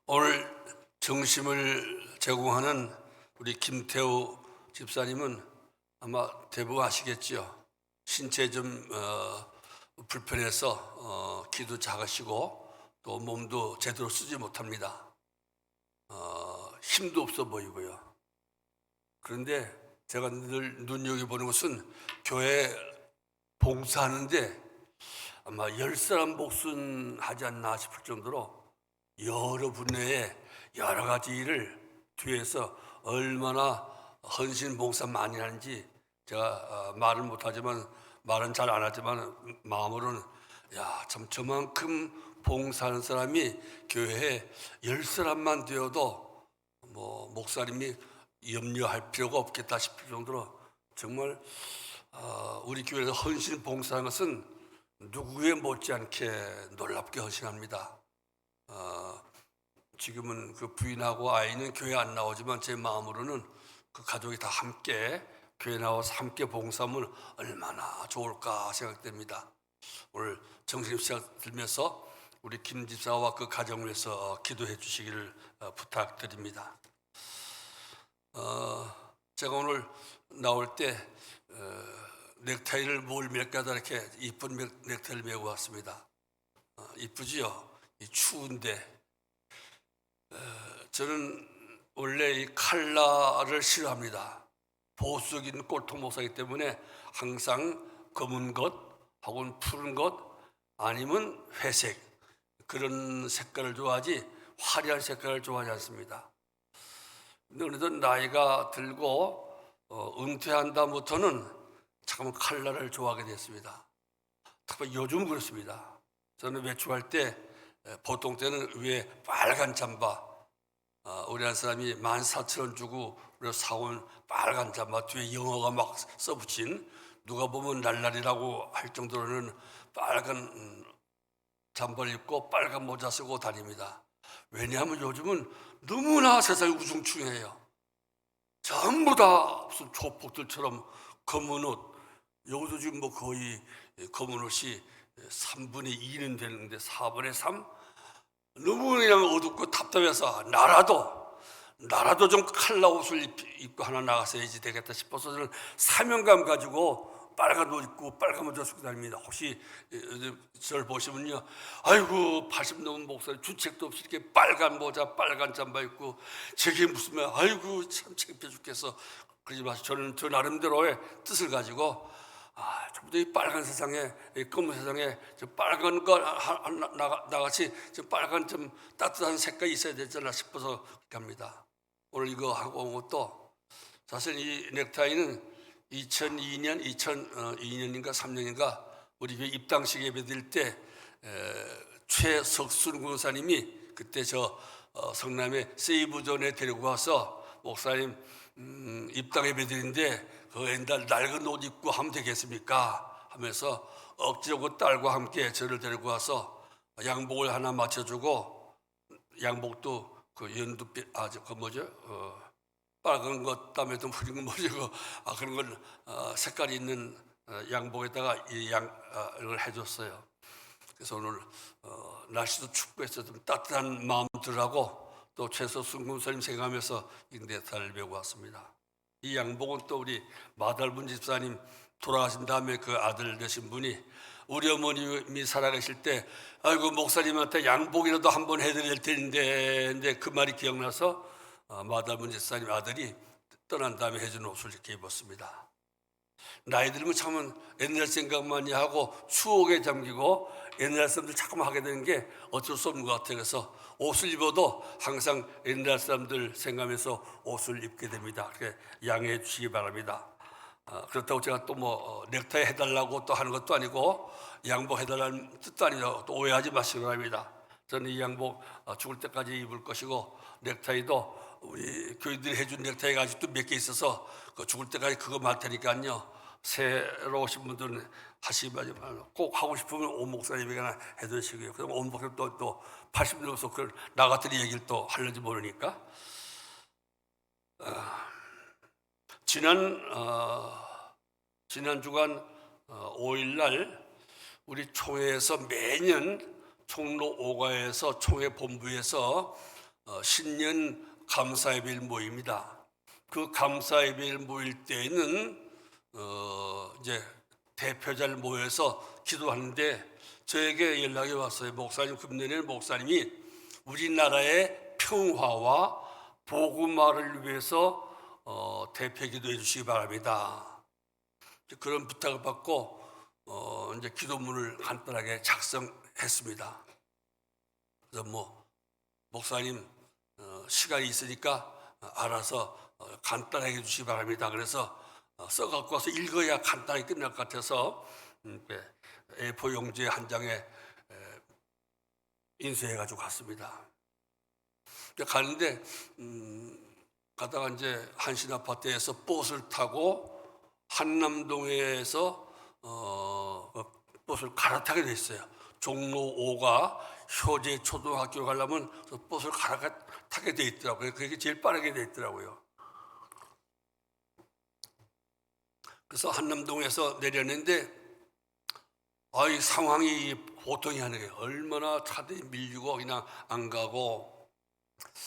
오늘 정심을 제공하는 우리 김태우 집사님은 아마 대부분 아시겠죠. 신체 좀 불편해서 키도 작으시고 또 몸도 제대로 쓰지 못합니다. 힘도 없어 보이고요. 그런데 제가 늘 눈여겨보는 것은 교회 봉사하는데 아마 10사람 목숨 하지 않나 싶을 정도로 여러 분야의 여러 가지 일을 뒤에서 얼마나 헌신 봉사 많이 하는지 제가 말은 못하지만 말은 잘 안 하지만 마음으로는 참 저만큼 봉사하는 사람이 교회에 10사람만 되어도 뭐 목사님이 염려할 필요가 없겠다 싶을 정도로 정말 우리 교회에서 헌신 봉사하는 것은 누구에 못지않게 놀랍게 헌신합니다. 지금은 그 부인하고 아이는 교회 안 나오지만 제 마음으로는 그 가족이 다 함께 교회 나와서 함께 봉사하면 얼마나 좋을까 생각됩니다. 오늘 정신 시작 들면서 우리 김 집사와 그 가정을 위해서 기도해 주시기를 부탁드립니다. 제가 오늘 나올 때 넥타이를 뭘 몇 가닥 이렇게 이쁜 넥타이를 메고 왔습니다. 이쁘지요? 이 추운데 저는 원래 이 칼라를 싫어합니다. 보수적인 꼴통 목사이기 때문에 항상 검은 것 혹은 푸른 것 아니면 회색 그런 색깔을 좋아하지 화려한 색깔을 좋아하지 않습니다. 그래도 나이가 들고 은퇴한 다음부터는 잠깐 칼라를 좋아하게 됐습니다. 특히 요즘 그렇습니다. 저는 외출할 때 보통 때는 위에 빨간 잠바, 우리 한 사람이 14,000원 주고 우리가 사온 빨간 잠바 뒤에 영어가 막 써붙인 누가 보면 날라리라고 할 정도로는 빨간 잠바를 입고 빨간 모자 쓰고 다닙니다. 왜냐하면 요즘은 너무나 세상이 우중충해요. 전부 다 무슨 조폭들처럼 검은 옷, 여기도 지금 뭐 거의 검은 옷이 3분의 2는 되는데 4분의 3? 너무 그냥 어둡고 답답해서 나라도 좀 칼라 옷을 입고 하나 나가서야지 되겠다 싶어서 저는 사명감 가지고 빨간 옷 입고 빨간 모자 쓰고 다닙니다. 혹시 저를 보시면요, 아이고 80 넘은 목사님 주책도 없이 이렇게 빨간 모자 빨간 잠바 입고 저게 무슨 말, 아이고 참 창피해 죽겠어. 그러지 마시고 저는 저 나름대로의 뜻을 가지고 전부 이 빨간 세상에, 이 검은 세상에 저 빨간 거 나같이 저 빨간 좀 따뜻한 색깔이 있어야 되잖아 싶어서 그렇게 합니다. 오늘 이거 하고 온 것도 사실 이 넥타이는 2002년인가 3년인가 우리 교회 입당식 예배 드릴 때 최석순 권사님이 그때 저 성남의 세이브존에 데리고 와서 목사님 입당 예배 드리는데 그 옛날 낡은 옷 입고 하면 되겠습니까? 하면서 억지로 그 딸과 함께 저를 데리고 와서 양복을 하나 맞춰주고 양복도 그 연두빛 그 뭐죠? 빨간 것 다음에 또 흐린 건 뭐죠? 그런 걸 색깔이 있는 양복에다가 이 양을 해줬어요. 그래서 오늘 날씨도 춥고 해서 좀 따뜻한 마음들하고 또 최석순 권사님 생각하면서 이 넥타이를 메고 왔습니다. 이 양복은 또 우리 마달분 집사님 돌아가신 다음에 그 아들 되신 분이 우리 어머님이 살아계실 때 아이고 목사님한테 양복이라도 한번 해드릴 텐데 근데 그 말이 기억나서 마달분 집사님 아들이 떠난 다음에 해준 옷을 이렇게 입었습니다. 나이 들면 참은 옛날 생각만이 하고 추억에 잠기고 옛날 사람들 자꾸만 하게 되는 게 어쩔 수 없는 것 같아요. 그래서 옷을 입어도 항상 옛날 사람들 생각하면서 옷을 입게 됩니다. 그렇게 양해해 주시기 바랍니다. 그렇다고 제가 또 뭐 넥타이 해달라고 또 하는 것도 아니고 양복 해달라는 뜻도 아니고 또 오해하지 마시기 바랍니다. 저는 이 양복 죽을 때까지 입을 것이고 넥타이도 우리 교인들이 해준 넥타이가 아직도 몇 개 있어서 죽을 때까지 그거 말 테니까요. 새로 오신 분들은 하시면 꼭 하고 싶으면 온 목사님에게나 해두시고요. 그럼 온 목사님 또 80 넘어서 그걸 나 같은 얘기를 또 하려지 모르니까 지난 주간 5일날 우리 총회에서 매년 총로 5가에서 총회 본부에서 신년 감사예배를 모입니다. 그 감사예배를 모일 때에는 이제 대표자를 모여서 기도하는데 저에게 연락이 왔어요. 목사님, 금년에는 목사님이 우리나라의 평화와 복음화를 위해서 대표 기도해 주시기 바랍니다. 그런 부탁을 받고 이제 기도문을 간단하게 작성했습니다. 그래서 목사님 시간이 있으니까 알아서 간단하게 해주시기 바랍니다. 그래서 써갖고 와서 읽어야 간단하게 끝날 것 같아서 A4 용지 한 장에 인쇄해가지고 갔습니다. 가는데 가다가 이제 한신 아파트에서 버스를 타고 한남동에서 버스를 갈아타게 됐어요. 종로 5가 효재 초등학교 가려면 버스를 갈아타게 돼 있더라고요. 그게 제일 빠르게 돼 있더라고요. 그래서 한남동에서 내렸는데 이 상황이 보통이 아니에요. 얼마나 차들이 밀리고 그냥 안 가고.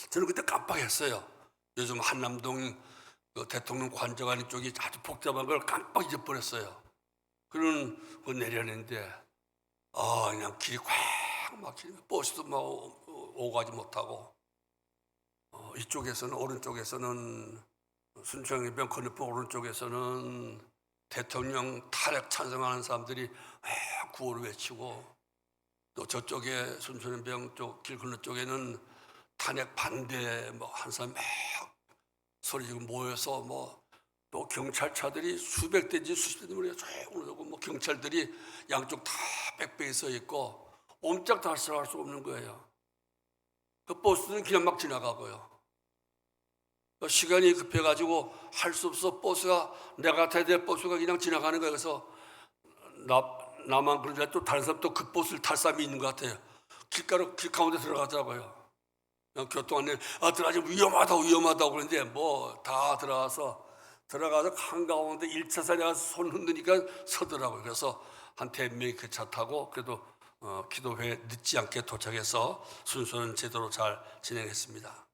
저는 그때 깜빡했어요. 요즘 한남동 대통령 관저관 쪽이 아주 복잡한 걸 깜빡 잊어버렸어요. 그런 거 내렸는데 그냥 길이 꽉 막히고 버스도 막 오가지 못하고 이쪽에서는 오른쪽에서는 순천해변 건너편 오른쪽에서는 대통령 탈핵 찬성하는 사람들이 구호를 외치고 또 저쪽에 순천해변 쪽 길 건너 쪽에는 탄핵 반대 한 사람 막 소리 지금 모여서 또 경찰차들이 수백 대인지 수십 대인지 조금 경찰들이 양쪽 다 빽빽이 서 있고 옴짝달싹할 수 없는 거예요. 그 버스는 그냥 막 지나가고요. 시간이 급해가지고 할 수 없어 버스가 내가 타야 될 버스가 그냥 지나가는 거예요. 그래서 나만 그런데 또 다른 사람 또 그 버스를 탈 사람이 있는 것 같아요. 길 가운데 들어가더라고요. 교통안내 들어가지 위험하다고 그러는데 다 들어가서 한가운데 1차선에 가서 손 흔드니까 서더라고요. 그래서 한 대명이 그 차 타고 그래도 기도회에 늦지 않게 도착해서 순서는 제대로 잘 진행했습니다.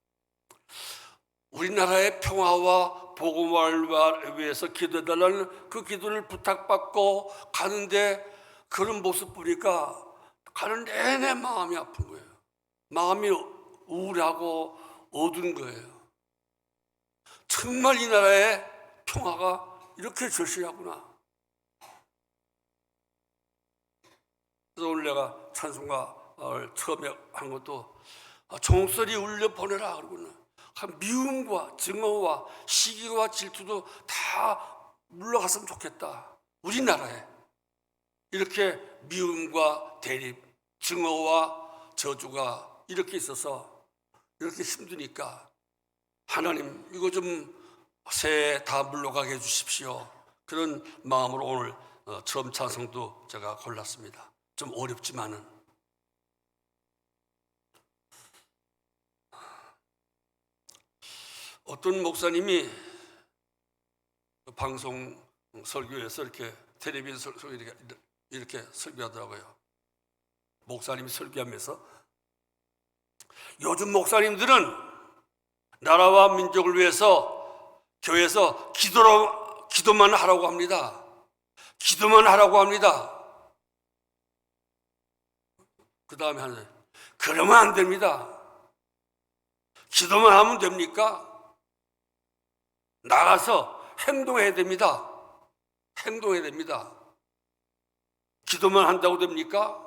우리나라의 평화와 복음화를 위해서 기도해달라는 그 기도를 부탁받고 가는데 그런 모습 보니까 가는 내내 마음이 아픈 거예요. 마음이 우울하고 어두운 거예요. 정말 이 나라의 평화가 이렇게 절실하구나. 그래서 오늘 내가 찬송가를 처음에 한 것도 종소리 울려 보내라 그러고는 미움과 증오와 시기와 질투도 다 물러갔으면 좋겠다. 우리나라에 이렇게 미움과 대립, 증오와 저주가 이렇게 있어서 이렇게 힘드니까 하나님 이거 좀 새해 다 물러가게 해주십시오. 그런 마음으로 오늘 처음 찬송도 제가 골랐습니다. 좀 어렵지만은 어떤 목사님이 방송 설교에서 이렇게 텔레비전 설교 이렇게 설교하더라고요. 목사님이 설교하면서 요즘 목사님들은 나라와 민족을 위해서 교회에서 기도만 하라고 합니다. 기도만 하라고 합니다. 그 다음에 하는 그러면 안 됩니다. 기도만 하면 됩니까? 나가서 행동해야 됩니다. 행동해야 됩니다. 기도만 한다고 됩니까?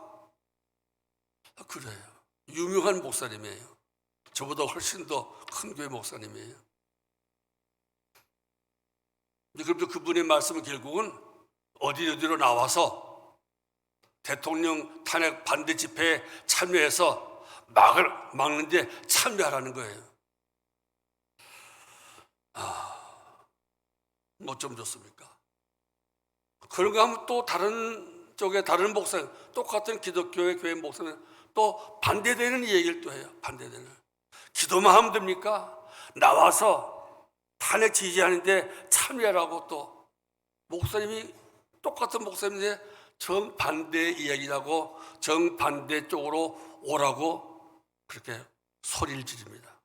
그래요. 유명한 목사님이에요. 저보다 훨씬 더 큰 교회 목사님이에요. 그런데 그분의 말씀은 결국은 어디로 나와서 대통령 탄핵 반대 집회에 참여해서 막는데 참여하라는 거예요. 좀 좋습니까? 그런가 하면 또 다른 쪽에 다른 목사님, 똑같은 기독교의 교회 목사님 또 반대되는 얘기를 또 해요. 반대되는. 기도만 하면 됩니까? 나와서 탄핵 지지하는데 참여하라고 또 목사님이 똑같은 목사님인데 정반대 이야기라고 정반대 쪽으로 오라고 그렇게 소리를 지릅니다.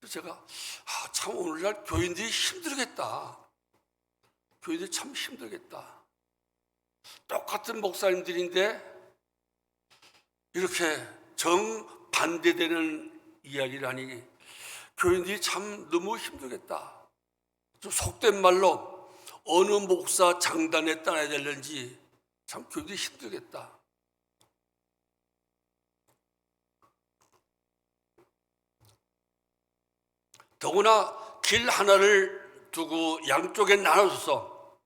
그래서 제가 참 오늘날 교인들이 힘들겠다. 교인들이 참 힘들겠다. 똑같은 목사님들인데 이렇게 정반대되는 이야기를 하니 교인들이 참 너무 힘들겠다. 좀 속된 말로 어느 목사 장단에 따라야 되는지 참 교인들이 힘들겠다. 더구나 길 하나를 두고 양쪽에 나눠서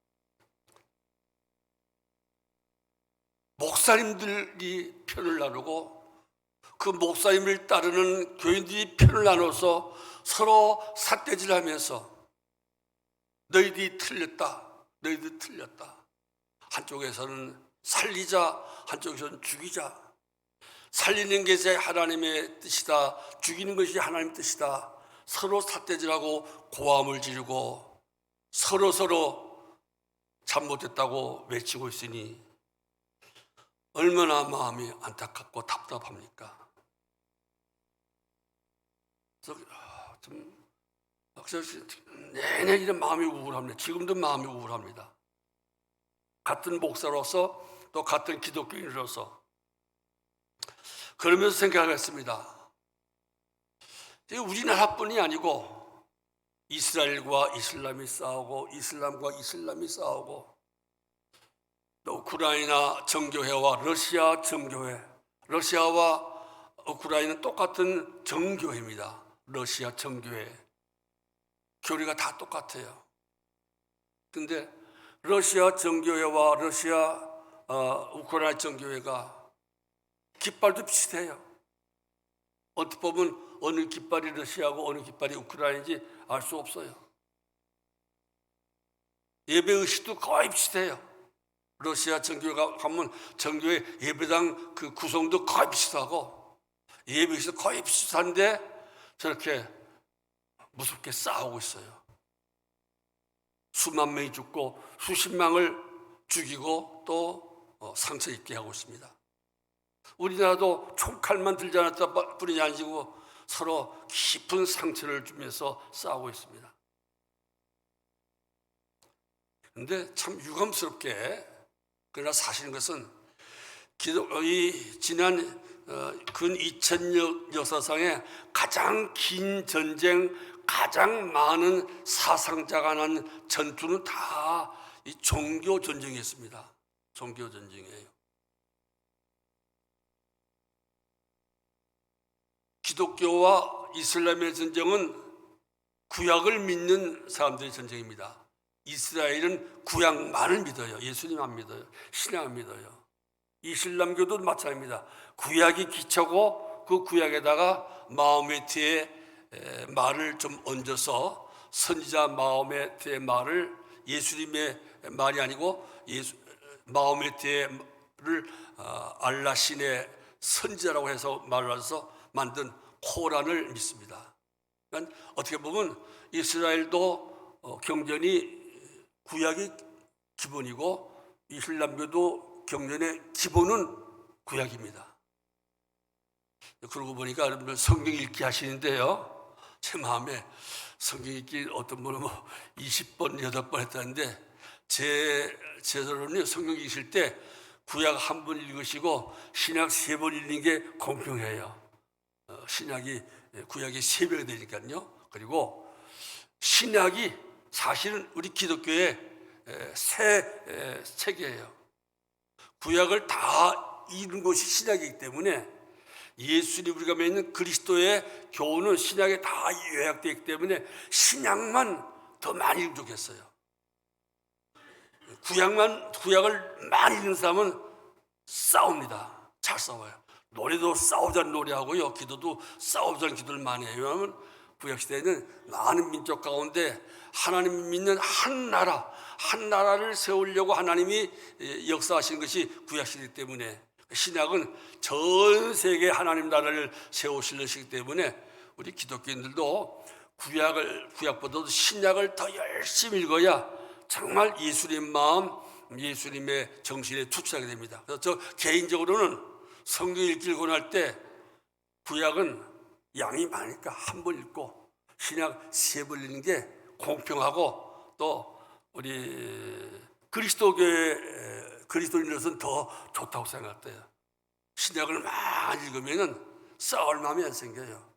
목사님들이 편을 나누고 그 목사님을 따르는 교인들이 편을 나눠서 서로 삿대질하면서 너희들이 틀렸다, 너희들이 틀렸다. 한쪽에서는 살리자, 한쪽에서는 죽이자. 살리는 것이 하나님의 뜻이다, 죽이는 것이 하나님의 뜻이다. 서로 삿대질하고 고함을 지르고 서로 잘못했다고 외치고 있으니 얼마나 마음이 안타깝고 답답합니까? 그래서 내내 이런 마음이 우울합니다. 지금도 마음이 우울합니다. 같은 목사로서 또 같은 기독교인으로서 그러면서 생각했습니다. 우리나라뿐이 아니고 이스라엘과 이슬람이 싸우고 이슬람과 이슬람이 싸우고 또 우크라이나 정교회와 러시아 정교회, 러시아와 우크라이나는 똑같은 정교회입니다. 러시아 정교회 교리가 다 똑같아요. 근데 러시아 정교회와 러시아 우크라이나 정교회가 깃발도 비슷해요. 어떻게 보면 어느 깃발이 러시아고 어느 깃발이 우크라이나인지 알 수 없어요. 예배의식도 거의 비슷해요. 러시아 정교회가 가면 정교회 예배당 그 구성도 거의 비슷하고 예배의식도 거의 비슷한데 저렇게 무섭게 싸우고 있어요. 수만 명이 죽고 수십명을 죽이고 또 상처 입게 하고 있습니다. 우리나라도 총칼만 들지 않았다 뿐이 아니고 서로 깊은 상처를 주면서 싸우고 있습니다. 그런데 참 유감스럽게 그러나 사실인 것은 이 지난 근 2000년 역사상에 가장 긴 전쟁, 가장 많은 사상자가 난 전투는 다 이 종교 전쟁이었습니다. 종교 전쟁이에요. 기독교와 이슬람의 전쟁은 구약을 믿는 사람들의 전쟁입니다. 이스라엘은 구약만을 믿어요. 예수님 안 믿어요. 신앙 안 믿어요. 이슬람교도 마찬가지입니다. 구약이 기초고 그 구약에다가 마호메트의 말을 좀 얹어서 선지자 마호메트의 말을 예수님의 말이 아니고 마호메트의 알라 신의 선지자라고 해서 말을 해서 만든 코란을 믿습니다. 그러니까 어떻게 보면 이스라엘도 경전이 구약이 기본이고 이슬람교도 경전의 기본은 구약입니다. 그러고 보니까 여러분들 성경 읽기 하시는데요, 제 마음에 성경 읽기 어떤 분은 20번, 8번 했다는데 제대로는 성경 읽으실 때 구약 한 번 읽으시고 신약 3번 읽는 게 공평해요. 구약이 3배가 되니까요. 그리고 신약이 사실은 우리 기독교의 새 책이에요. 구약을 다 읽은 것이 신약이기 때문에 예수님 우리가 믿는 그리스도의 교훈은 신약에 다 요약되어 있기 때문에 신약만 더 많이 읽으면 좋겠어요. 구약을 많이 읽는 사람은 싸웁니다. 잘 싸워요. 노래도 싸우자는 노래하고요, 기도도 싸우자는 기도를 많이 해요. 왜냐하면 구약시대에는 많은 민족 가운데 하나님 믿는 한 나라를 세우려고 하나님이 역사하신 것이 구약시대이기 때문에 신약은 전 세계 하나님 나라를 세우실 것이기 때문에 우리 기독교인들도 구약보다도 신약을 더 열심히 읽어야 정말 예수님 마음, 예수님의 정신에 투철하게 됩니다. 그래서 저 개인적으로는 성경 읽기를 권할 때 구약은 양이 많으니까 한 번 읽고 신약 3번 읽는 게 공평하고 또 우리 그리스도인으로서는 더 좋다고 생각돼요. 신약을 많이 읽으면 싸울 마음이 안 생겨요.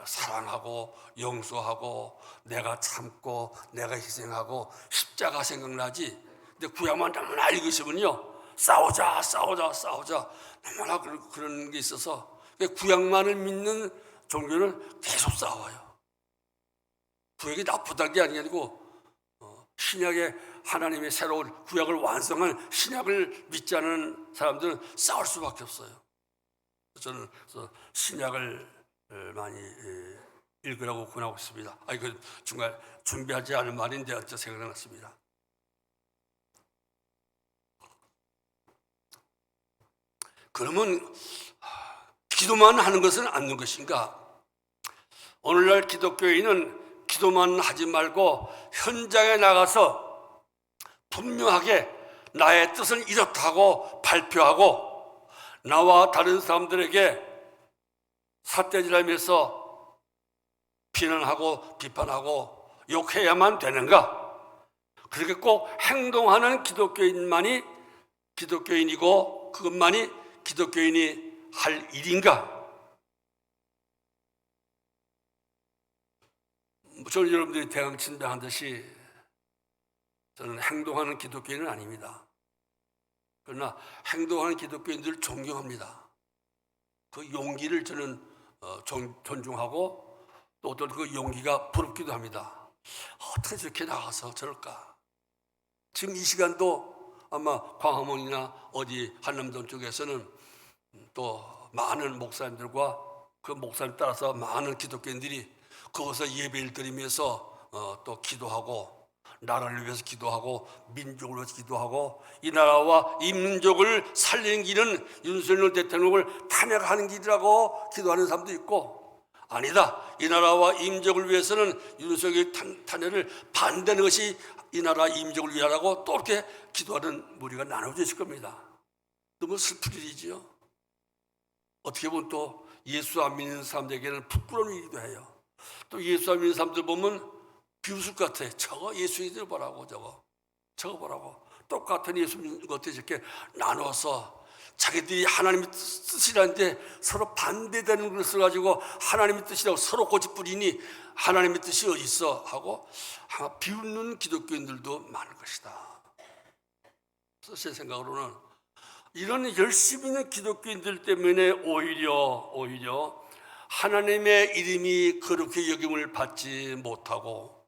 사랑하고 용서하고 내가 참고 내가 희생하고 십자가 생각나지. 근데 구약만 너무나 읽으시면요, 싸우자 너무나 그런 게 있어서 구약만을 믿는 종교는 계속 싸워요. 구약이 나쁘다는 게 아니고 신약의 하나님의 새로운 구약을 완성한 신약을 믿지 않은 사람들은 싸울 수밖에 없어요. 저는 그래서 신약을 많이 읽으라고 권하고 있습니다. 이거 중간 준비하지 않은 말인데 어째 생각났습니다. 그러면 기도만 하는 것은 아닌 것인가? 오늘날 기독교인은 기도만 하지 말고 현장에 나가서 분명하게 나의 뜻은 이렇다고 발표하고 나와 다른 사람들에게 삿대질하면서 비난하고 비판하고 욕해야만 되는가? 그렇게 꼭 행동하는 기독교인만이 기독교인이고 그것만이 기독교인이 할 일인가? 저는 여러분들이 대강친다한 듯이 저는 행동하는 기독교인은 아닙니다. 그러나 행동하는 기독교인들을 존경합니다. 그 용기를 저는 존중하고 또 어떤 그 용기가 부럽기도 합니다. 어떻게 저렇게 나가서 저럴까? 지금 이 시간도 아마 광화문이나 어디 한남동 쪽에서는 또 많은 목사님들과 그 목사님 따라서 많은 기독교인들이 거기서 예배를 드리면서 또 기도하고 나라를 위해서 기도하고 민족을 위해서 기도하고 이 나라와 이 민족을 살리는 길은 윤석열 대통령을 탄핵하는 길이라고 기도하는 사람도 있고, 아니다, 이 나라와 이 민족을 위해서는 윤석열 탄핵을 반대하는 것이 이 나라 이 민족을 위하라고 또 이렇게 기도하는 무리가 나눠져 있을 겁니다. 너무 슬픈 일이지요. 어떻게 보면 또 예수 안 믿는 사람들에게는 부끄러운 일이기도 해요. 또 예수 안 믿는 사람들 보면 비웃을 것 같아. 저거 예수인들 보라고, 저거 보라고. 똑같은 예수 믿는 것들 이렇게 나눠서 자기들이 하나님의 뜻이라는데 서로 반대되는 것을 가지고 하나님의 뜻이라고 서로 고집부리니 하나님의 뜻이 어디 있어 하고 아마 비웃는 기독교인들도 많을 것이다. 그래서 제 생각으로는 이런 열심히 있는 기독교인들 때문에 오히려 하나님의 이름이 거룩히 여김을 받지 못하고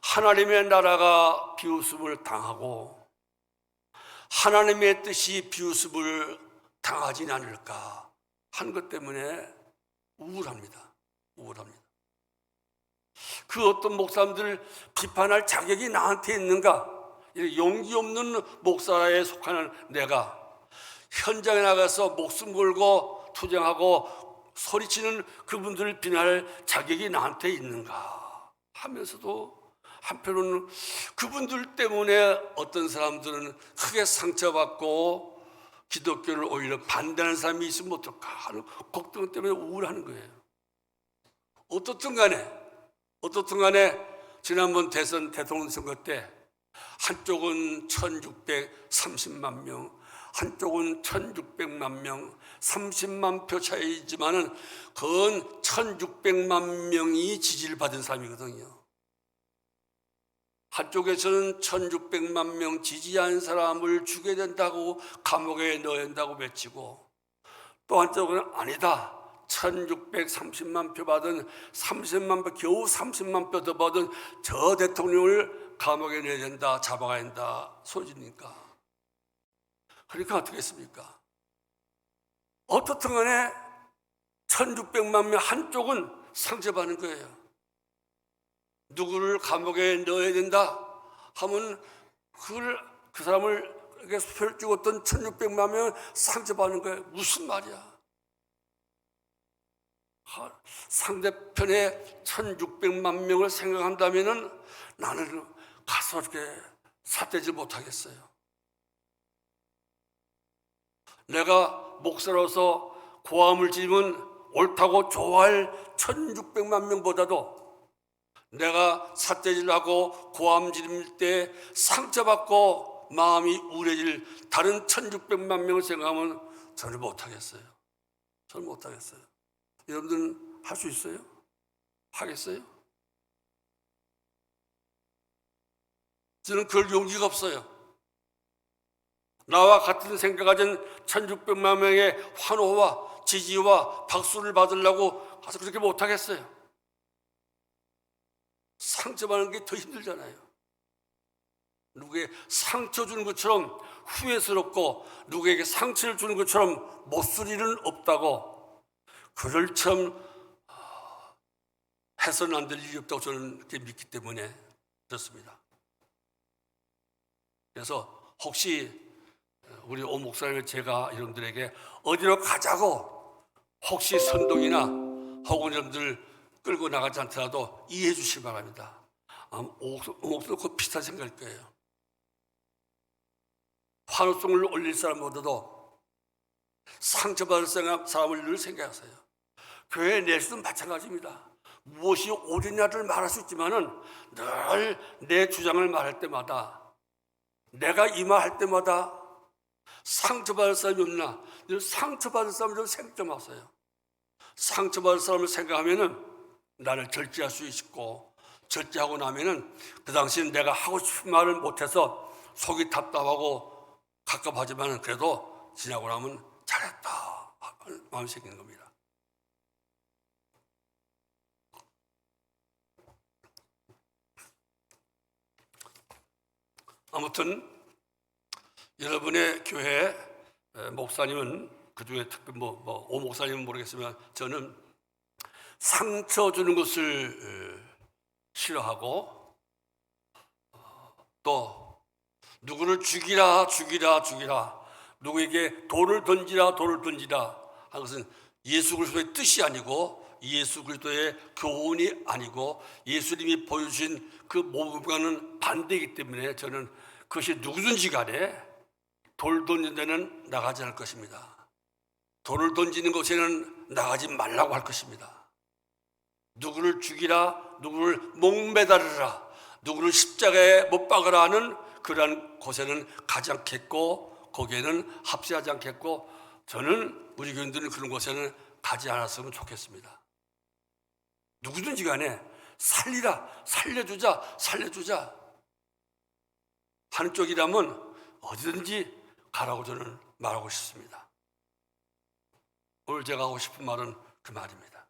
하나님의 나라가 비웃음을 당하고 하나님의 뜻이 비웃음을 당하지 않을까 하는 것 때문에 우울합니다. 그 어떤 목사님들을 비판할 자격이 나한테 있는가? 용기 없는 목사에 속하는 내가 현장에 나가서 목숨 걸고 투쟁하고 소리치는 그분들을 비난할 자격이 나한테 있는가 하면서도 한편으로는 그분들 때문에 어떤 사람들은 크게 상처받고 기독교를 오히려 반대하는 사람이 있으면 어떨까 하는 걱정 때문에 우울하는 거예요. 어떻든 간에 지난번 대선 대통령 선거 때 한쪽은 1630만 명, 한쪽은 1600만 명, 30만 표 차이지만은 그건 1600만 명이 지지를 받은 사람이거든요. 한쪽에서는 1600만 명 지지한 사람을 죽여야 된다고 감옥에 넣어야 된다고 외치고, 또 한쪽은 아니다, 1630만 표 받은 30만 표, 겨우 30만 표 더 받은 저 대통령을 감옥에 넣어야 된다, 잡아가야 된다 소리니까. 그러니까 어떻게 했습니까? 어떻든 간에 1600만 명 한쪽은 상처받는 거예요. 누구를 감옥에 넣어야 된다 하면 그 사람을 표를 찍었던 1600만 명은 상처받는 거예요. 무슨 말이야? 상대편의 1600만 명을 생각한다면 나는 가서 이렇게 삿대질 못하겠어요. 내가 목사로서 고함을 지르면 옳다고 좋아할 1600만 명보다도 내가 삿대질하고 고함 지를 때 상처받고 마음이 우울해질 다른 1600만 명을 생각하면 저는 못하겠어요. 저는 못하겠어요. 여러분들은 할 수 있어요? 하겠어요? 저는 그럴 용기가 없어요. 나와 같은 생각 가진 1600만 명의 환호와 지지와 박수를 받으려고 가서 그렇게 못하겠어요. 상처받는 게 더 힘들잖아요. 누구에게 상처 주는 것처럼 후회스럽고 누구에게 상처를 주는 것처럼 못쓸 일은 없다고, 그를 참 해서는 안 될 일이 없다고 저는 그렇게 믿기 때문에 그렇습니다. 그래서 혹시 우리 오 목사님을 제가 여러분들에게 어디로 가자고 혹시 선동이나 혹은 여러분들 끌고 나가지 않더라도 이해해 주시기 바랍니다. 오 목사님 그 비슷한 생각일 거예요. 환호성을 올릴 사람보다도 상처받을 사람을 늘 생각하세요. 교회 내에서도 마찬가지입니다. 무엇이 옳으냐를 말할 수 있지만은 늘 내 주장을 말할 때마다, 내가 이 말할 때마다 상처받을 사람이 없나, 상처받을 사람을 좀 생각하세요. 상처받을 사람을 생각하면은 나를 절제할 수 있고, 절제하고 나면은 그 당시엔 내가 하고 싶은 말을 못해서 속이 답답하고 갑갑하지만은 그래도 지나고 나면 잘했다 하는 마음이 생기는 겁니다. 아무튼 여러분의 교회 목사님은, 그중에 특히 오 목사님은 모르겠지만 저는 상처 주는 것을 싫어하고, 또 누구를 죽이라 누구에게 돌을 던지라 하는 것은 예수 그리스도의 뜻이 아니고 예수 그리스도의 교훈이 아니고 예수님이 보여주신 그 모범과는 반대이기 때문에 저는 그것이 누구든지 간에 돌 던지는 데는 나가지 않을 것입니다. 돌을 던지는 곳에는 나가지 말라고 할 것입니다. 누구를 죽이라, 누구를 목매달으라, 누구를 십자가에 못 박으라 하는 그러한 곳에는 가지 않겠고, 거기에는 합세하지 않겠고, 저는 우리 교인들은 그런 곳에는 가지 않았으면 좋겠습니다. 누구든지 간에 살리라, 살려주자 하는 쪽이라면 어디든지 가라고 저는 말하고 싶습니다. 오늘 제가 하고 싶은 말은 그 말입니다.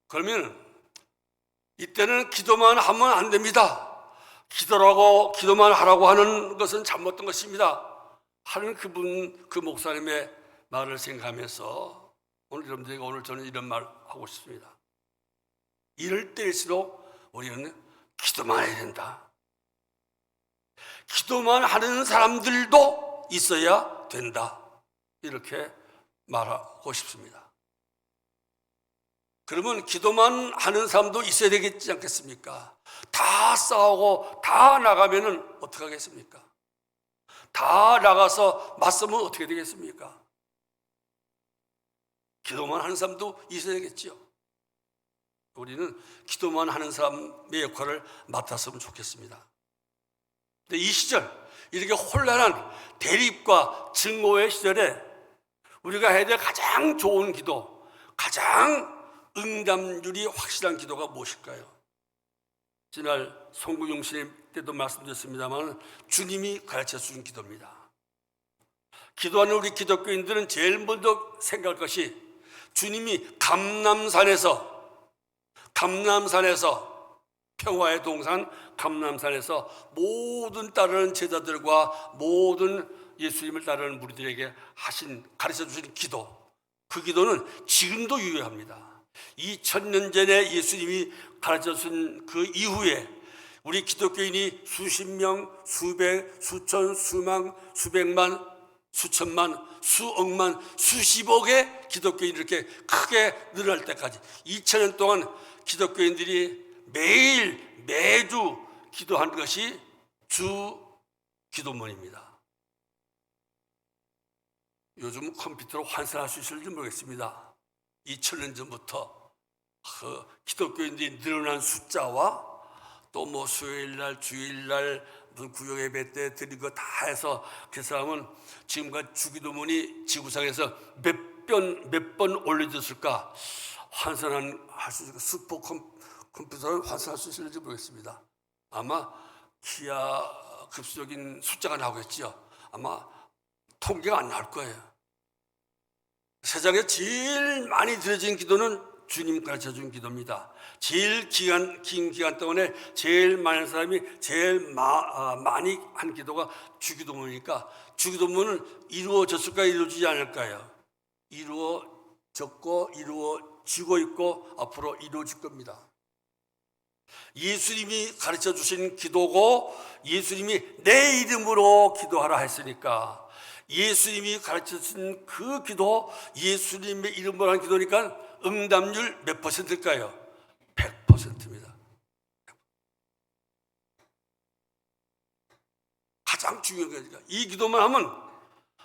그러면 이때는 기도만 하면 안 됩니다. 기도만 하라고 하는 것은 잘못된 것입니다 하는 그 목사님의 말을 생각하면서 오늘 여러분들에게 오늘 저는 이런 말 하고 싶습니다. 이럴 때일수록 우리는 기도만 해야 된다. 기도만 하는 사람들도 있어야 된다. 이렇게 말하고 싶습니다. 그러면 기도만 하는 사람도 있어야 되겠지 않겠습니까? 다 싸우고 다 나가면은 어떻게 하겠습니까? 다 나가서 맞서면 어떻게 되겠습니까? 기도만 하는 사람도 있어야겠죠. 우리는 기도만 하는 사람의 역할을 맡았으면 좋겠습니다. 근데 이 시절, 이렇게 혼란한 대립과 증오의 시절에 우리가 해야 될 가장 좋은 기도, 가장 응답률이 확실한 기도가 무엇일까요? 지난 송구용신 때도 말씀드렸습니다만 주님이 가르쳐 주신 기도입니다. 기도하는 우리 기독교인들은 제일 먼저 생각할 것이 주님이 감남산에서 평화의 동산 감남산에서 모든 따르는 제자들과 모든 예수님을 따르는 무리들에게 가르쳐 주신 기도, 그 기도는 지금도 유효합니다. 2000년 전에 예수님이 가르쳐준 그 이후에 우리 기독교인이 수십 명, 수백, 수천, 수만, 수백만, 수천만, 수억만, 수십억의 기독교인이 이렇게 크게 늘어날 때까지 2000년 동안 기독교인들이 매주 기도한 것이 주 기도문입니다. 요즘 컴퓨터로 환산할 수 있을지 모르겠습니다. 2000년 전부터 기독교인들이 늘어난 숫자와 또 뭐 수요일날, 주일날, 무슨 구역예배 때 드린 거 다 해서 그 사람은 지금까지 주기도문이 지구상에서 몇 번 올려졌을까 환산할 수 있을까? 슈퍼컴퓨터로 환산할 수 있을지 모르겠습니다. 아마 기하 급수적인 숫자가 나오겠죠. 아마 통계가 안 나올 거예요. 세상에 제일 많이 드려진 기도는 주님 가르쳐준 기도입니다. 제일 긴 기간 동안에 제일 많은 사람이 제일 많이 한 기도가 주기도문이니까 주기도문은 이루어졌을까요? 이루어지지 않을까요? 이루어졌고 이루어지고 있고 앞으로 이루어질 겁니다. 예수님이 가르쳐 주신 기도고 예수님이 내 이름으로 기도하라 했으니까 예수님이 가르쳐 주신 그 기도 예수님의 이름으로 한 기도니까 응답률 몇 %일까요? 100%입니다. 가장 중요한 거니까 이 기도만 하면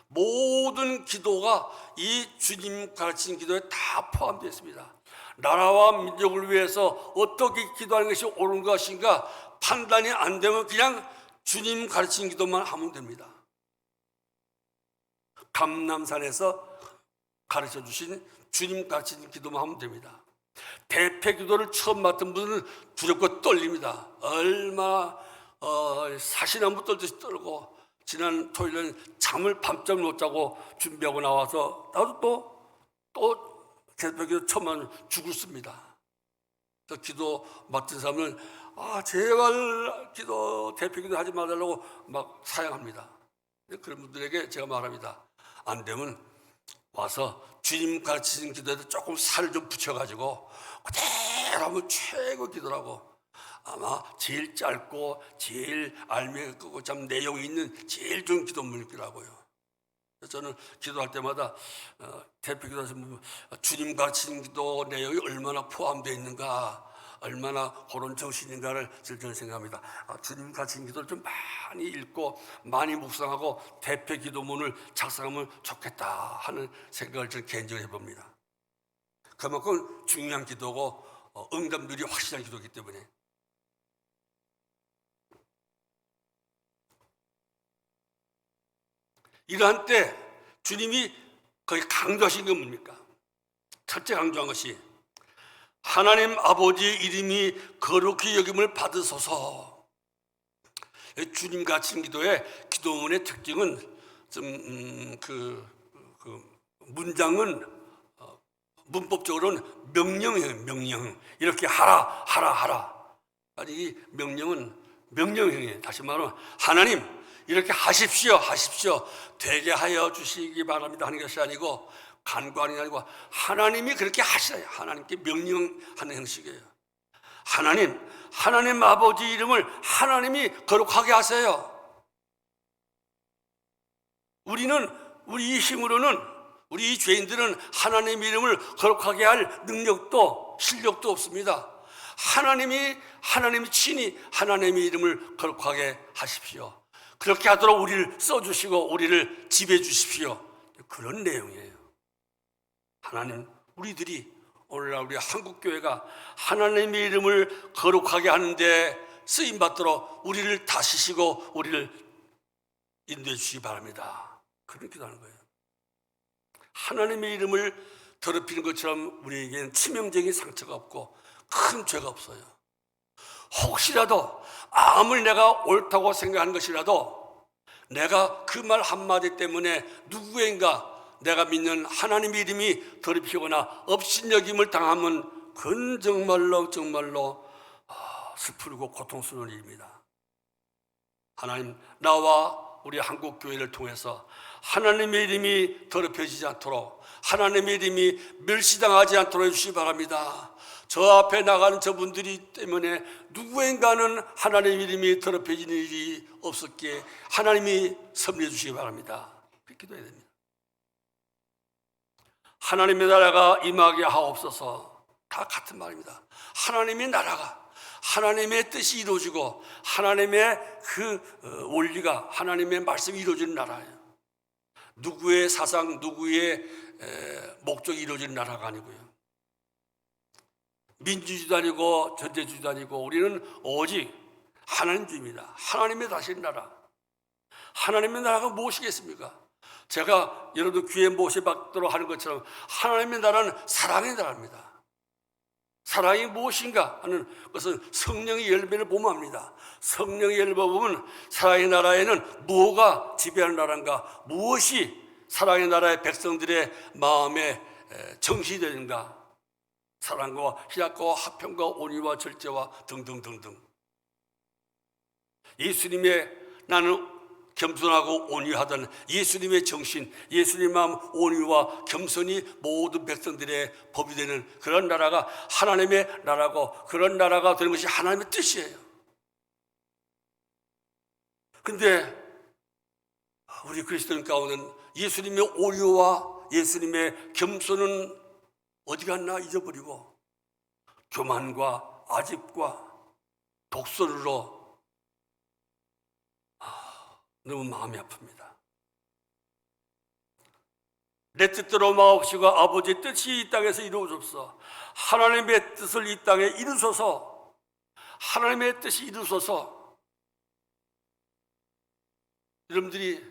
모든 기도가 이 주님 가르친 기도에 다 포함되어 있습니다. 나라와 민족을 위해서 어떻게 기도하는 것이 옳은 것인가 판단이 안 되면 그냥 주님 가르친 기도만 하면 됩니다. 감람산에서 가르쳐 주신 주님 가르친 기도만 하면 됩니다. 대패 기도를 처음 맡은 분은 두렵고 떨립니다. 얼마나 사시나무 떨듯이 떨고 지난 토요일은 잠을 밤잠 못 자고 준비하고 나와서 나도 또 대패 기도 처음 하면 죽었습니다. 그래서 기도 맡은 사람은 제발 대패 기도 하지 말라고 막 사양합니다. 그런 분들에게 제가 말합니다. 안 되면 와서 주님 가르치신 기도에도 조금 살 좀 붙여가지고 그대로 하면 최고 기도라고. 아마 제일 짧고 제일 알맹이 끄고 참 내용이 있는 제일 좋은 기도문이라고요. 저는 기도할 때마다 대표 기도에서 주님 가르치신 기도 내용이 얼마나 포함되어 있는가, 얼마나 그런 정신인가를 저는 생각합니다. 주님 가르친 기도를 좀 많이 읽고 많이 묵상하고 대표 기도문을 작성하면 좋겠다 하는 생각을 저는 개인적으로 해봅니다. 그만큼 중요한 기도고 응답률이 확실한 기도이기 때문에. 이러한 때 주님이 거의 강조하신 건 뭡니까? 첫째 강조한 것이 하나님 아버지 이름이 거룩히 여김을 받으소서. 주님 가르친 기도의 기도문의 특징은 문장은 문법적으로는 명령형, 명령. 이렇게 하라. 아니 이 명령은 명령형이에요. 다시 말하면 하나님 이렇게 하십시오. 되게 하여 주시기 바랍니다 하는 것이 아니고 간관이 아니고 하나님이 그렇게 하시라. 하나님께 명령하는 형식이에요. 하나님 아버지 이름을 하나님이 거룩하게 하세요. 우리 힘으로는 우리 이 죄인들은 하나님 이름을 거룩하게 할 능력도 실력도 없습니다. 하나님이 친히 하나님의 이름을 거룩하게 하십시오. 그렇게 하도록 우리를 써주시고 우리를 지배해 주십시오. 그런 내용이에요. 하나님, 우리들이 오늘날 우리 한국교회가 하나님의 이름을 거룩하게 하는데 쓰임받도록 우리를 다스리시고 우리를 인도해 주시기 바랍니다. 그런 기도하는 거예요. 하나님의 이름을 더럽히는 것처럼 우리에게는 치명적인 상처가 없고 큰 죄가 없어요. 혹시라도 아무리 내가 옳다고 생각하는 것이라도 내가 그 말 한마디 때문에 누구인가 내가 믿는 하나님의 이름이 더럽히거나 업신여김을 당하면 그건 정말로 슬프고 고통스러운 일입니다. 하나님, 나와 우리 한국교회를 통해서 하나님의 이름이 더럽혀지지 않도록 하나님의 이름이 멸시당하지 않도록 해주시기 바랍니다. 저 앞에 나가는 저분들이 때문에 누구인가는 하나님의 이름이 더럽혀지는 일이 없었기에 하나님이 섭리해 주시기 바랍니다. 그렇게 기도해야 됩니다. 하나님의 나라가 임하게 하옵소서. 다 같은 말입니다. 하나님의 나라가, 하나님의 뜻이 이루어지고 하나님의 그 원리가, 하나님의 말씀이 이루어지는 나라예요. 누구의 사상, 누구의 목적이 이루어지는 나라가 아니고요. 민주주의도 아니고 전제주의도 아니고 우리는 오직 하나님주의입니다. 하나님의 다스리는 나라. 하나님의 나라가 무엇이겠습니까? 제가 여러분들 귀에 모셔받도록 하는 것처럼 하나님의 나라는 사랑의 나라입니다. 사랑이 무엇인가 하는 것은 성령의 열매를 보면 합니다. 성령의 열매를 보면 사랑의 나라에는 무엇가 지배하는 나라인가, 무엇이 사랑의 나라의 백성들의 마음에 정신이 되는가, 사랑과 희락과 화평과 온유와 절제와 등등등등. 예수님의 나는 겸손하고 온유하던 예수님의 정신, 예수님의 마음 온유와 겸손이 모든 백성들의 법이 되는 그런 나라가 하나님의 나라고, 그런 나라가 되는 것이 하나님의 뜻이에요. 근데 우리 그리스도인 가운데는 예수님의 온유와 예수님의 겸손은 어디 갔나 잊어버리고 교만과 아집과 독설로 너무 마음이 아픕니다. 내 뜻대로 마옵시고 아버지의 뜻이 이 땅에서 이루어졌어. 하나님의 뜻을 이 땅에 이루소서. 하나님의 뜻이 이루소서. 여러분들이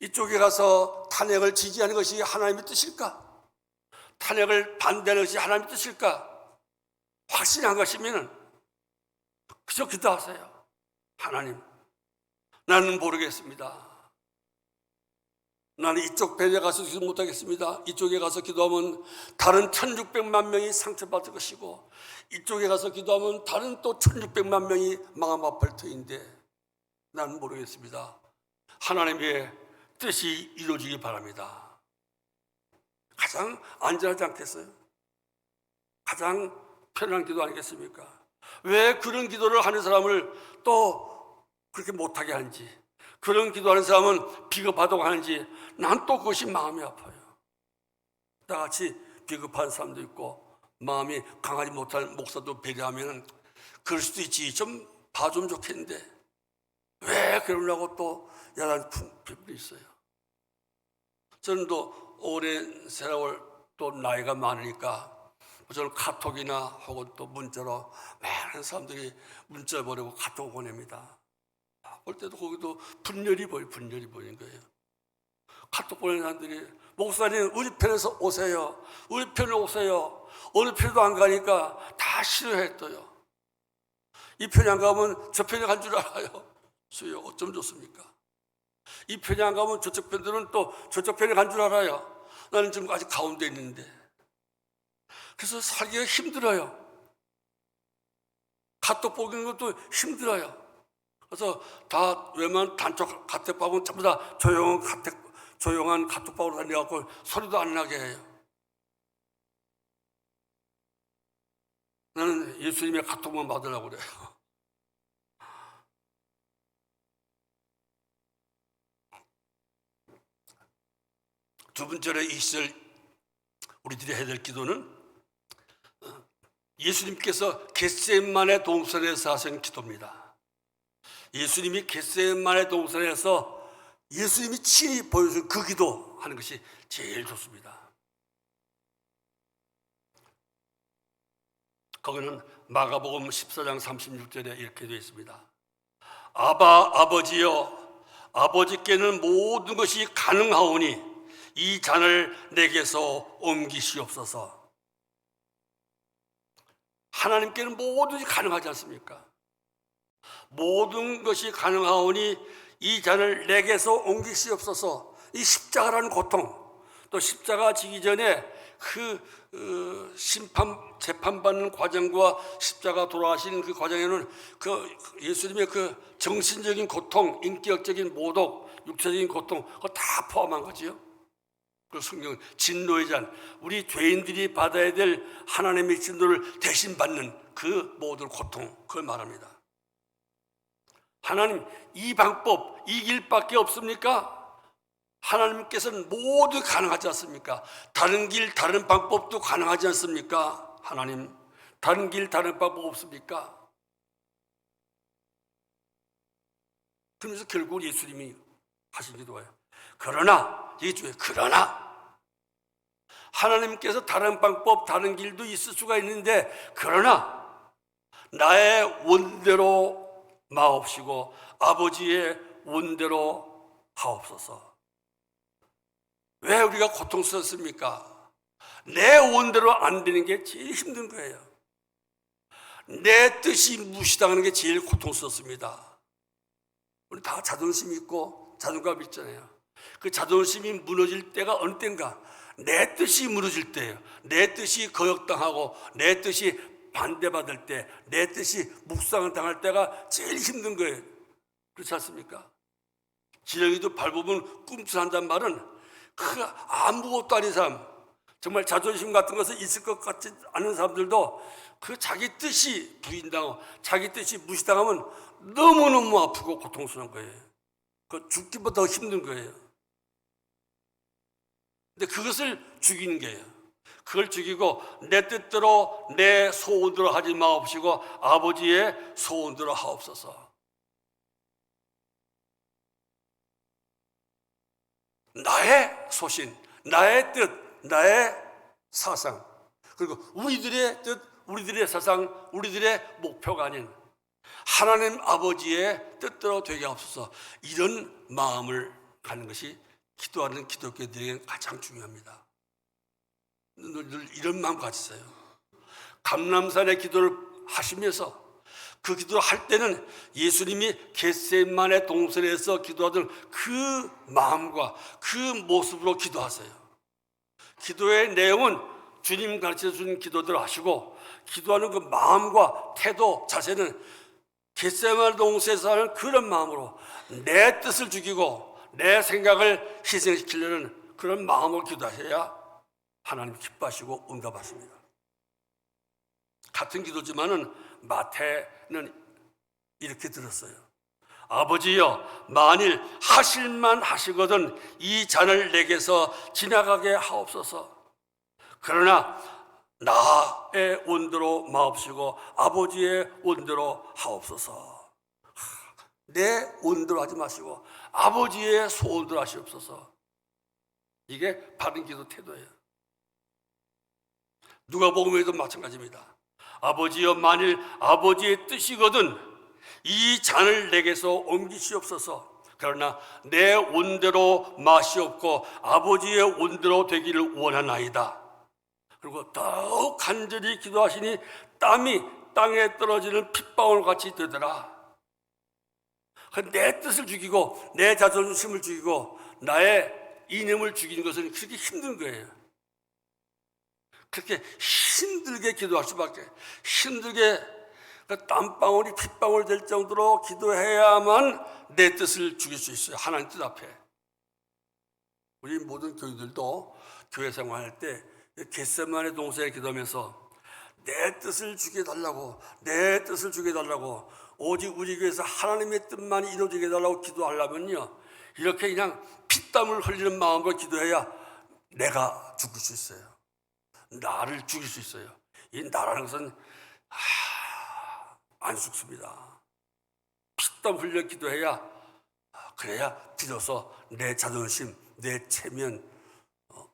이쪽에 가서 탄핵을 지지하는 것이 하나님의 뜻일까? 탄핵을 반대하는 것이 하나님의 뜻일까? 확신이 한 것이면 그저 기도하세요. 하나님, 나는 모르겠습니다. 나는 이쪽 배에 가서 기도 못하겠습니다. 이쪽에 가서 기도하면 다른 1600만 명이 상처받을 것이고 이쪽에 가서 기도하면 다른 또 1600만 명이 마음 아플 터인데 나는 모르겠습니다. 하나님의 뜻이 이루어지기 바랍니다. 가장 안전하지 않겠어요? 가장 편안한 기도 아니겠습니까? 왜 그런 기도를 하는 사람을 또 그렇게 못하게 하는지, 그런 기도하는 사람은 비겁하다고 하는지 난 또 그것이 마음이 아파요. 나같이 비겁한 사람도 있고 마음이 강하지 못한 목사도 배려하면 그럴 수도 있지, 좀 봐주면 좋겠는데 왜 그러려고 또 야단 품이 있어요. 저는 또 오랜 세월 또 나이가 많으니까 저는 카톡이나 혹은 또 문자로 많은 사람들이 문자 보내고 카톡 보냅니다. 볼 때도 거기도 분열이 보이는 거예요. 카톡 보내는 사람들이 목사님 우리 편에서 오세요. 우리 편으로 오세요. 어느 편도 안 가니까 다 싫어했어요. 이 편이 안 가면 저 편이 간 줄 알아요. 수요 어쩜 좋습니까? 이 편이 안 가면 저쪽 편들은 또 저쪽 편이 간 줄 알아요. 나는 지금 아직 가운데 있는데. 그래서 살기가 힘들어요. 카톡 보는 것도 힘들어요. 그래서 다 웬만한 단톡 카톡방은 전부 다 조용한 카톡방으로 다녀갖고 소리도 안 나게 해요. 나는 예수님의 카톡만 받으려고 그래요. 두 번째로 이 시절 우리들이 해야 될 기도는 예수님께서 겟세마네 동산에서 하신 기도입니다. 예수님이 겟세마네 동산에서 예수님이 친히 보여준 그 기도 하는 것이 제일 좋습니다. 거기는 마가복음 14장 36절에 이렇게 되어 있습니다. 아버지여, 아버지께는 모든 것이 가능하오니 이 잔을 내게서 옮기시옵소서. 하나님께는 모든 것이 가능하지 않습니까? 모든 것이 가능하오니 이 잔을 내게서 옮기시옵소서. 이 십자가라는 고통, 또 십자가 지기 전에 그 재판받는 과정과 십자가 돌아가시는 그 과정에는 그 예수님의 그 정신적인 고통, 인격적인 모독, 육체적인 고통, 그거 다 포함한 거지요. 그 성경 진노의 잔, 우리 죄인들이 받아야 될 하나님의 진노를 대신 받는 그 모든 고통, 그걸 말합니다. 하나님, 이 방법, 이 길밖에 없습니까? 하나님께서는 모두 가능하지 않습니까? 다른 길, 다른 방법도 가능하지 않습니까? 하나님, 다른 길, 다른 방법 없습니까? 그러면서 결국 예수님이 하신 기도예요. 그러나 이게 중요해요. 그러나 하나님께서 다른 방법, 다른 길도 있을 수가 있는데, 그러나 나의 원대로 마옵시고 아버지의 원대로 하옵소서. 왜 우리가 고통스럽습니까? 내 원대로 안 되는 게 제일 힘든 거예요. 내 뜻이 무시당하는 게 제일 고통스럽습니다. 우리 다 자존심 있고 자존감 있잖아요. 그 자존심이 무너질 때가 어느 때인가? 내 뜻이 무너질 때예요. 내 뜻이 거역당하고 내 뜻이 반대받을 때, 내 뜻이 묵상을 당할 때가 제일 힘든 거예요. 그렇지 않습니까? 지렁이도 밟으면 꿈틀한단 말은 그 아무것도 아닌 사람, 정말 자존심 같은 것은 있을 것 같지 않은 사람들도 그 자기 뜻이 부인당하고 자기 뜻이 무시당하면 너무너무 아프고 고통스러운 거예요. 그 죽기보다 더 힘든 거예요. 근데 그것을 죽이는 거예요. 그걸 죽이고 내 뜻대로 내 소원대로 하지 마옵시고 아버지의 소원대로 하옵소서. 나의 소신, 나의 뜻, 나의 사상, 그리고 우리들의 뜻, 우리들의 사상, 우리들의 목표가 아닌 하나님 아버지의 뜻대로 되게 하옵소서. 이런 마음을 갖는 것이 기도하는 기독교인들에게 가장 중요합니다. 늘 이런 마음 가지세요. 감람산의 기도를 하시면서 그 기도를 할 때는 예수님이 겟세마네 동산에서 기도하던 그 마음과 그 모습으로 기도하세요. 기도의 내용은 주님 가르쳐 준 기도대로 하시고 기도하는 그 마음과 태도, 자세는 겟세마네 동산에서 하는 그런 마음으로 내 뜻을 죽이고 내 생각을 희생시키려는 그런 마음으로 기도하셔야 하나님 기뻐하시고 응답하십니다. 같은 기도지만은 마태는 이렇게 들었어요. 아버지여, 만일 하실만 하시거든 이 잔을 내게서 지나가게 하옵소서. 그러나 나의 원대로 마옵시고 아버지의 원대로 하옵소서. 내 원대로 하지 마시고 아버지의 소원대로 하시옵소서. 이게 바른 기도 태도예요. 누가복음에도 마찬가지입니다. 아버지여, 만일 아버지의 뜻이거든 이 잔을 내게서 옮기시옵소서. 그러나 내 원대로 마시옵고 아버지의 원대로 되기를 원하나이다. 그리고 더욱 간절히 기도하시니 땀이 땅에 떨어지는 핏방울 같이 되더라. 내 뜻을 죽이고 내 자존심을 죽이고 나의 이념을 죽이는 것은 그렇게 힘든 거예요. 그렇게 힘들게 기도할 수밖에, 힘들게 땀방울이 핏방울 될 정도로 기도해야만 내 뜻을 죽일 수 있어요. 하나님 뜻 앞에. 우리 모든 교인들도 교회 생활할 때 겟세마네 동산에 기도하면서 내 뜻을 죽여달라고, 내 뜻을 죽여달라고, 오직 우리 교회에서 하나님의 뜻만 이루어지게 해달라고 기도하려면요, 이렇게 그냥 피땀을 흘리는 마음으로 기도해야 내가 죽을 수 있어요. 나를 죽일 수 있어요. 이 나라는 것은 안 죽습니다. 피땀 흘려 기도해야, 그래야 비로소 내 자존심, 내 체면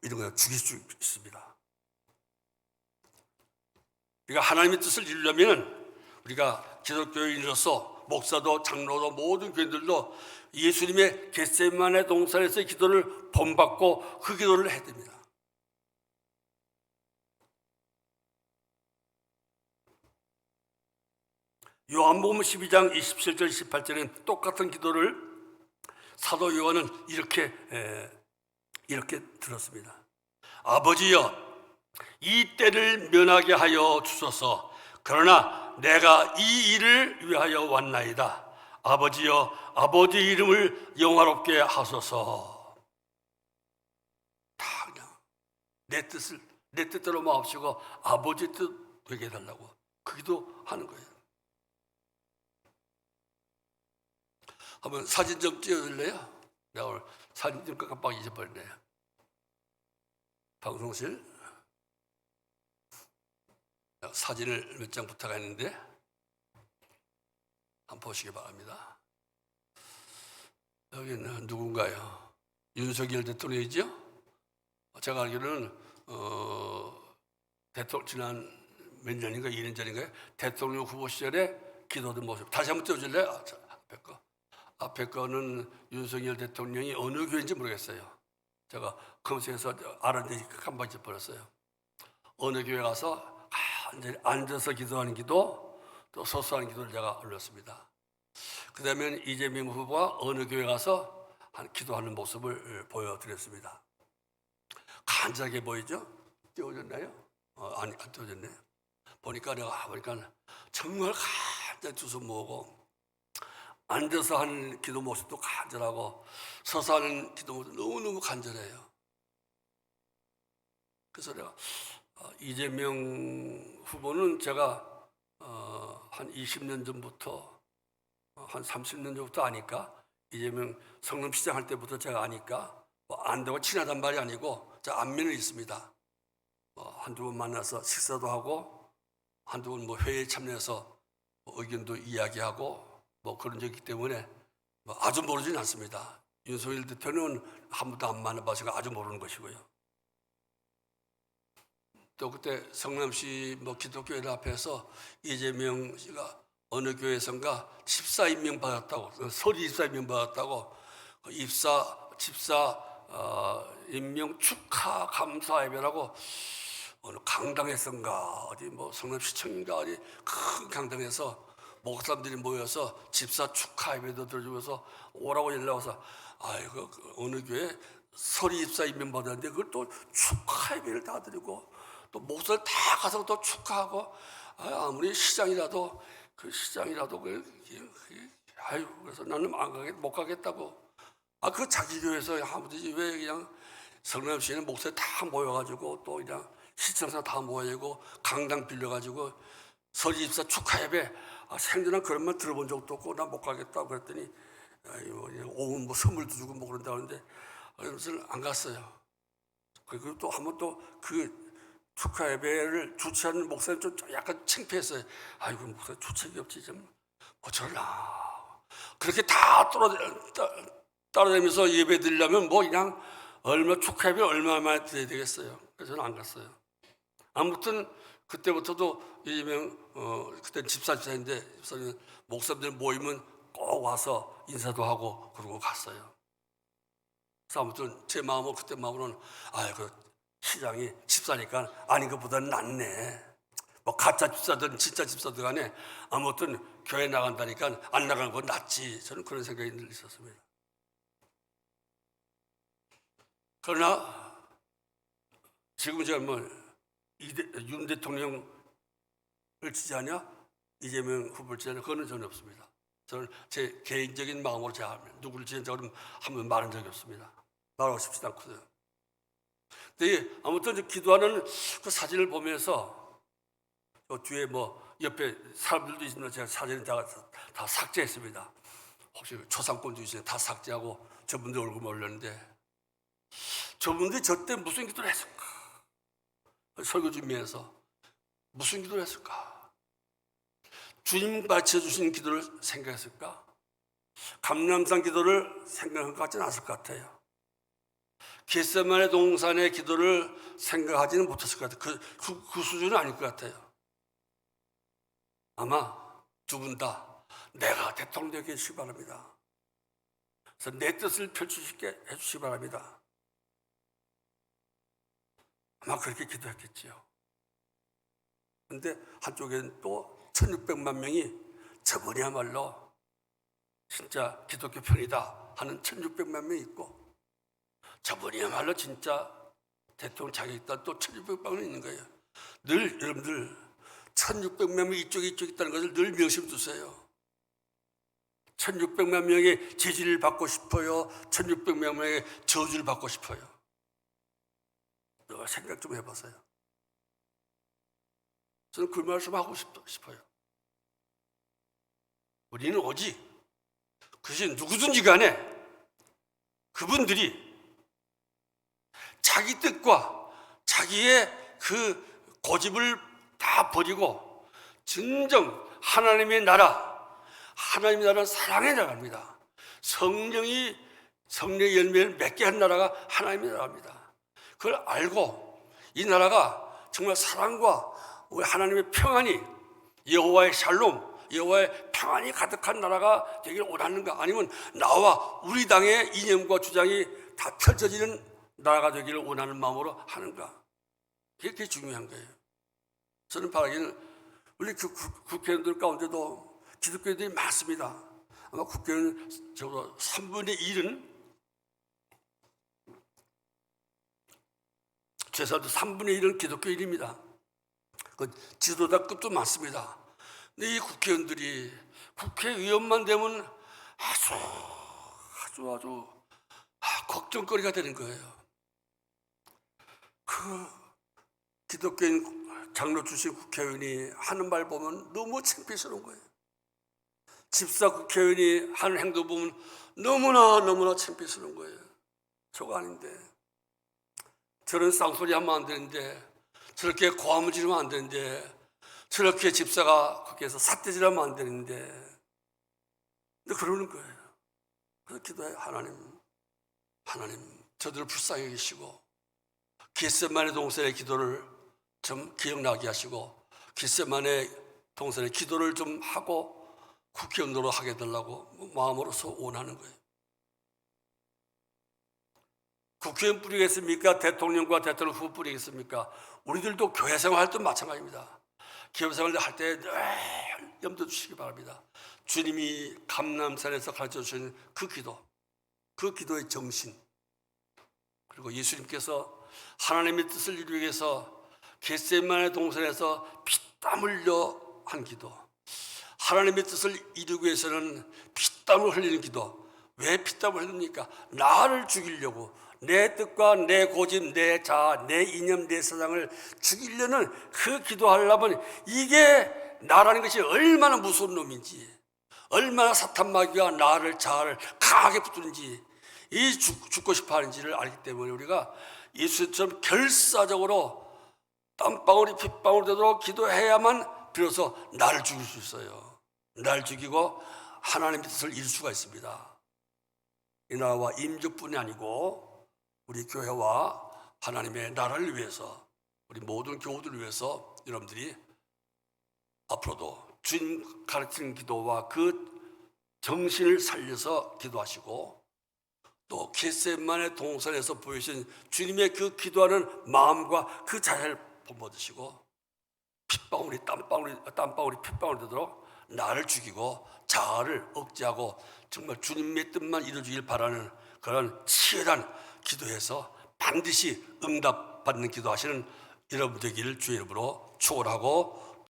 이런 거 죽일 수 있습니다. 우리가 하나님의 뜻을 이루려면 우리가 기독교인으로서 목사도 장로도 모든 교인들도 예수님의 겟세마네 동산에서의 기도를 본받고 그 기도를 해야 됩니다. 요한복음 12장 27절 28절엔 똑같은 기도를 사도 요한은 이렇게 들었습니다. 아버지여, 이 때를 면하게 하여 주소서. 그러나 내가 이 일을 위하여 왔나이다. 아버지여, 아버지 이름을 영화롭게 하소서. 다 그냥 내 뜻대로 마옵시고 아버지 뜻 되게 해달라고 그 기도하는 거예요. 한번 사진 좀 찍어줄래요? 내가 오늘 사진 좀 깜빡 잊어버렸네요. 방송실 사진을 몇 장 부탁했는데 한번 보시기 바랍니다. 여기는 누군가요? 윤석열 대통령이죠. 제가 알기로는 대통령 지난 몇 년인가 2년 전인가요? 대통령 후보 시절에 기도하던 모습 다시 한번 띄워줄래요? 앞에 거는 윤석열 대통령이 어느 교회인지 모르겠어요. 제가 검색해서 알았는데 깜빡 잊어버렸어요. 어느 교회 가서 앉아서 기도하는 기도, 또 서서 하는 기도를 제가 올렸습니다. 그 다음에 이재명 후보가 어느 교회 가서 기도하는 모습을 보여드렸습니다. 간절하게 보이죠? 띄워졌나요? 아니, 안 띄워졌네. 보니까 정말 간절히 두 손 모으고 앉아서 하는 기도 모습도 간절하고 서서 하는 기도 모습도 너무너무 간절해요. 그래서 내가 이재명 후보는 제가 한 20년 전부터 한 30년 전부터 아니까, 이재명 성남시장 할 때부터 제가 아니까 안 되고 친하단 말이 아니고 제가 안면은 있습니다. 한두 번 만나서 식사도 하고 한두 번 회의에 참여해서 의견도 이야기하고 그런 적이기 때문에 아주 모르지는 않습니다. 윤석열 대통령은 한 번도 안 만나봐서 아주 모르는 것이고요. 또 그때 성남시 기독교회 앞에서 이재명 씨가 어느 교회에선가 집사 임명 받았다고, 서리 집사 임명 받았다고, 집사 임명 축하 감사 예배라고 어느 강당에선가 어디 성남시청인가 어디 큰 강당에서 목사님들이 모여서 집사 축하 예배도 들어주면서 오라고 연락 와서, 아이고 어느 교회 서리 집사 임명 받았는데 그걸 또 축하 예배를 다 드리고 또 목사들 다 가서 또 축하하고, 아무리 시장이라도 그래서 나는 못 가겠다고. 그 자기 교회에서 하면되지 왜 그냥 성남시에는 목사들 다 모여가지고 또 그냥 시청사 다 모여고 강당 빌려가지고 서리 집사 축하 예배, 생전에 그런 말 들어본 적도 없고 나 못 가겠다고 그랬더니 오후 선물도 주고 그런다고 하는데 그래서 안 갔어요. 그리고 또 한 번 또 그 축하 예배를 주최하는 목사님 좀 약간 창피했어요. 아이고 목사 주책이 없지 좀 어쩌나. 그렇게 다 따라다니면서 예배 드리려면 그냥 축하 예배 얼마나 드려야 되겠어요. 그래서 저는 안 갔어요. 아무튼 그때부터도 이재명 그때 집사인데 집사님 목사님들 모이면 꼭 와서 인사도 하고 그러고 갔어요. 그래서 아무튼 제 마음은 그때 마음으로는 시장이 집사니까 아닌 것보다는 낫네. 가짜 집사든 진짜 집사든 간에 아무튼 교회 나간다니까 안 나가는 건 낫지. 저는 그런 생각이 늘 있었습니다. 그러나 지금 제가 윤 대통령을 지지하냐 이재명 후보를 지지하냐 그거는 전혀 없습니다. 저는 제 개인적인 마음으로 제가 누구를 지지한다고 한번 말한 적이 없습니다. 말하고 싶지도 않거든요. 근데 아무튼 기도하는 그 사진을 보면서 뒤에 옆에 사람들도 있는데 제가 사진을 다 삭제했습니다. 혹시 초상권도 있어요. 다 삭제하고 저분들 얼굴 올렸는데 저분들이 저 때 무슨 기도를 했을까? 설교 준비해서 무슨 기도를 했을까? 주님 가르쳐주신 기도를 생각했을까? 감람산 기도를 생각한 것 같지는 않을 것 같아요. 겟세마네 동산의 기도를 생각하지는 못했을 것 같아요. 그 수준은 아닐 것 같아요. 아마 두 분 다 내가 대통령 되게 해주시기 바랍니다. 그래서 내 뜻을 펼치시게 해주시기 바랍니다. 아마 그렇게 기도했겠지요. 그런데 한쪽에는 또 1600만 명이 저번이야말로 진짜 기독교 편이다 하는 1600만 명이 있고, 저번이야말로 진짜 대통령 자격이 있다 또 1600만 명이 있는 거예요. 늘 여러분들 1600만 명이 이쪽에 있다는 것을 늘 명심 두세요. 1600만 명의 제지를 받고 싶어요? 1600만 명의 저주를 받고 싶어요? 생각 좀 해보세요. 저는 그 말씀 하고 싶어요. 우리는 오직 그것이 누구든지 간에 그분들이 자기 뜻과 자기의 그 고집을 다 버리고 진정 하나님의 나라는 사랑의 나라입니다. 성령이 성령의 열매를 맺게 한 나라가 하나님의 나라입니다. 그걸 알고 이 나라가 정말 사랑과 우리 하나님의 평안이, 여호와의 샬롬, 여호와의 평안이 가득한 나라가 되기를 원하는가, 아니면 나와 우리 당의 이념과 주장이 다 펼쳐지는 나라가 되기를 원하는 마음으로 하는가. 그게 중요한 거예요. 저는 바라기는 우리 국회의원들 가운데도 기독교인들이 많습니다. 아마 국회의원 적어도 3분의 1은, 최소한 3분의 1은 기독교인입니다. 그 지도자급도 많습니다. 근데 이 국회의원들이 국회의원만 되면 아주 걱정거리가 되는 거예요. 그 기독교인 장로 출신 국회의원이 하는 말 보면 너무 창피스러운 거예요. 집사 국회의원이 하는 행동 보면 너무나 창피스러운 거예요. 저거 아닌데, 저런 쌍소리 하면 안 되는데, 저렇게 고함을 지르면 안 되는데, 저렇게 집사가 국회에서 삿대질하면 안 되는데, 근데 그러는 거예요. 그래서 기도해. 하나님 저들을 불쌍히 여기시고 겟세마네 동산의 기도를 좀 기억나게 하시고, 겟세마네 동산의 기도를 좀 하고 국회의원으로 하게 해달라고 마음으로서 원하는 거예요. 국회의원 뿌리겠습니까? 대통령과 대통령 후보 뿌리겠습니까? 우리들도 교회 생활할 때 마찬가지입니다. 교회 생활 할 때 늘 염두에 두시기 바랍니다. 주님이 감람산에서 가르쳐 주신 그 기도, 그 기도의 정신, 그리고 예수님께서 하나님의 뜻을 이루기 위해서 겟세마네 동산에서 피땀 흘려 한 기도, 하나님의 뜻을 이루기 위해서는 피땀을 흘리는 기도. 왜 피땀을 흘립니까? 나를 죽이려고, 내 뜻과 내 고집, 내 자아, 내 이념, 내 세상을 죽이려는 그 기도하려면, 이게 나라는 것이 얼마나 무서운 놈인지, 얼마나 사탄 마귀가 나를, 자아를 강하게 붙드는지, 이 죽고 싶어 하는지를 알기 때문에 우리가 예수처럼 결사적으로 땀방울이 핏방울 되도록 기도해야만 비로소 나를 죽일 수 있어요. 나를 죽이고 하나님의 뜻을 이룰 수가 있습니다. 이 나라와 임족뿐이 아니고 우리 교회와 하나님의 나라를 위해서, 우리 모든 교우들을 위해서 여러분들이 앞으로도 주님 가르치는 기도와 그 정신을 살려서 기도하시고, 또 겟세마네 동산에서 보이신 주님의 그 기도하는 마음과 그 자세를 본받으시고, 땀방울이 핏방울이 되도록 나를 죽이고 자아를 억제하고 정말 주님의 뜻만 이루어지길 바라는 그런 치열한 기도해서 반드시 응답받는 기도하시는 여러분 되기를 주의 이름으로 축원하고